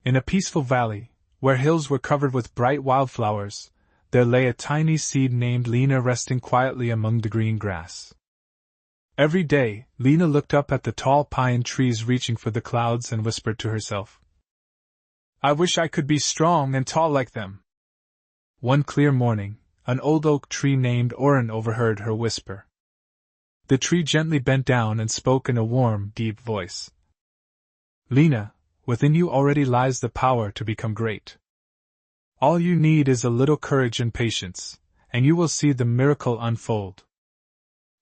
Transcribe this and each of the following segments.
In a peaceful valley, where hills were covered with bright wildflowers, there lay a tiny seed named Lina resting quietly among the green grass. Every day, Lina looked up at the tall pine trees reaching for the clouds and whispered to herself, "I wish I could be strong and tall like them." One clear morning, an old oak tree named Oren overheard her whisper. The tree gently bent down and spoke in a warm, deep voice. "Lina, within you already lies the power to become great. All you need is a little courage and patience, and you will see the miracle unfold."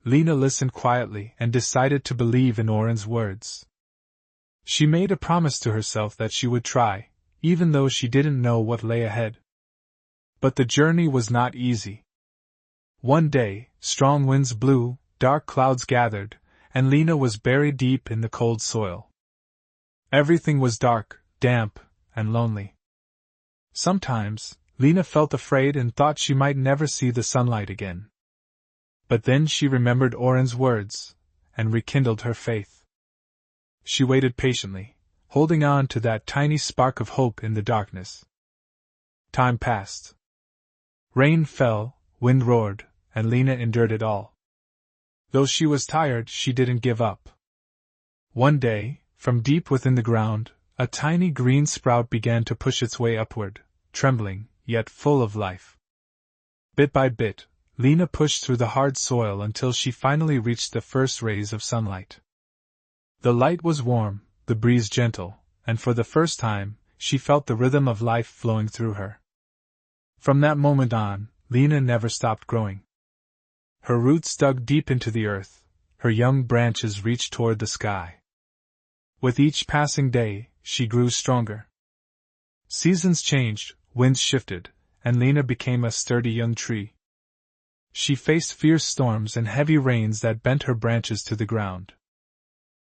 Lina listened quietly and decided to believe in Oren's words. She made a promise to herself that she would try, even though she didn't know what lay ahead. But the journey was not easy. One day, strong winds blew, dark clouds gathered, and Lina was buried deep in the cold soil. Everything was dark, damp, and lonely. Sometimes, Lina felt afraid and thought she might never see the sunlight again. But then she remembered Oren's words, and rekindled her faith. She waited patiently, holding on to that tiny spark of hope in the darkness. Time passed. Rain fell, wind roared, and Lina endured it all. Though she was tired, she didn't give up. One day, from deep within the ground, a tiny green sprout began to push its way upward, trembling, yet full of life. Bit by bit, Lina pushed through the hard soil until she finally reached the first rays of sunlight. The light was warm, the breeze gentle, and for the first time, she felt the rhythm of life flowing through her. From that moment on, Lina never stopped growing. Her roots dug deep into the earth, her young branches reached toward the sky. With each passing day, she grew stronger. Seasons changed, winds shifted, and Lina became a sturdy young tree. She faced fierce storms and heavy rains that bent her branches to the ground.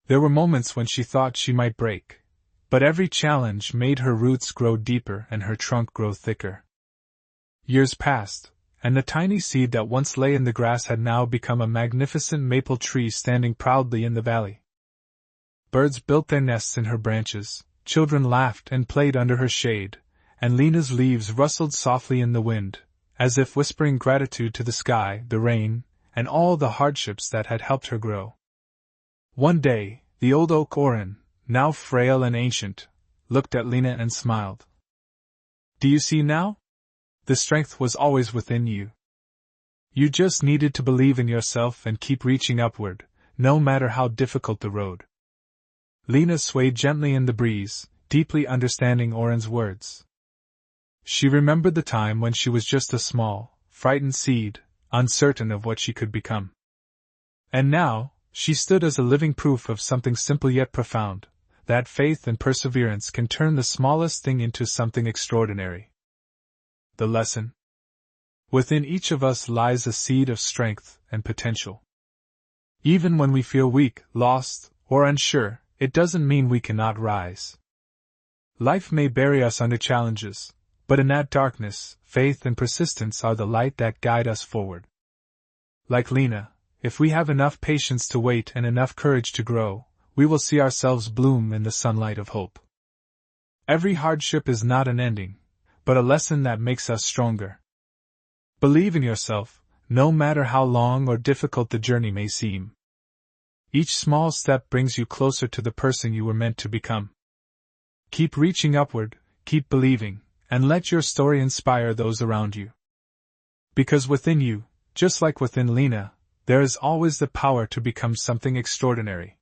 There were moments when she thought she might break, but every challenge made her roots grow deeper and her trunk grow thicker. Years passed, and the tiny seed that once lay in the grass had now become a magnificent maple tree standing proudly in the valley. Birds built their nests in her branches, children laughed and played under her shade, and Lina's leaves rustled softly in the wind, as if whispering gratitude to the sky, the rain, and all the hardships that had helped her grow. One day, the old oak Oren, now frail and ancient, looked at Lina and smiled. "Do you see now? The strength was always within you. You just needed to believe in yourself and keep reaching upward, no matter how difficult the road." Lina swayed gently in the breeze, deeply understanding Oren's words. She remembered the time when she was just a small, frightened seed, uncertain of what she could become. And now, she stood as a living proof of something simple yet profound, that faith and perseverance can turn the smallest thing into something extraordinary. The lesson? Within each of us lies a seed of strength and potential. Even when we feel weak, lost, or unsure, it doesn't mean we cannot rise. Life may bury us under challenges, but in that darkness, faith and persistence are the light that guide us forward. Like Lina, if we have enough patience to wait and enough courage to grow, we will see ourselves bloom in the sunlight of hope. Every hardship is not an ending, but a lesson that makes us stronger. Believe in yourself, no matter how long or difficult the journey may seem. Each small step brings you closer to the person you were meant to become. Keep reaching upward, keep believing, and let your story inspire those around you. Because within you, just like within Lina, there is always the power to become something extraordinary.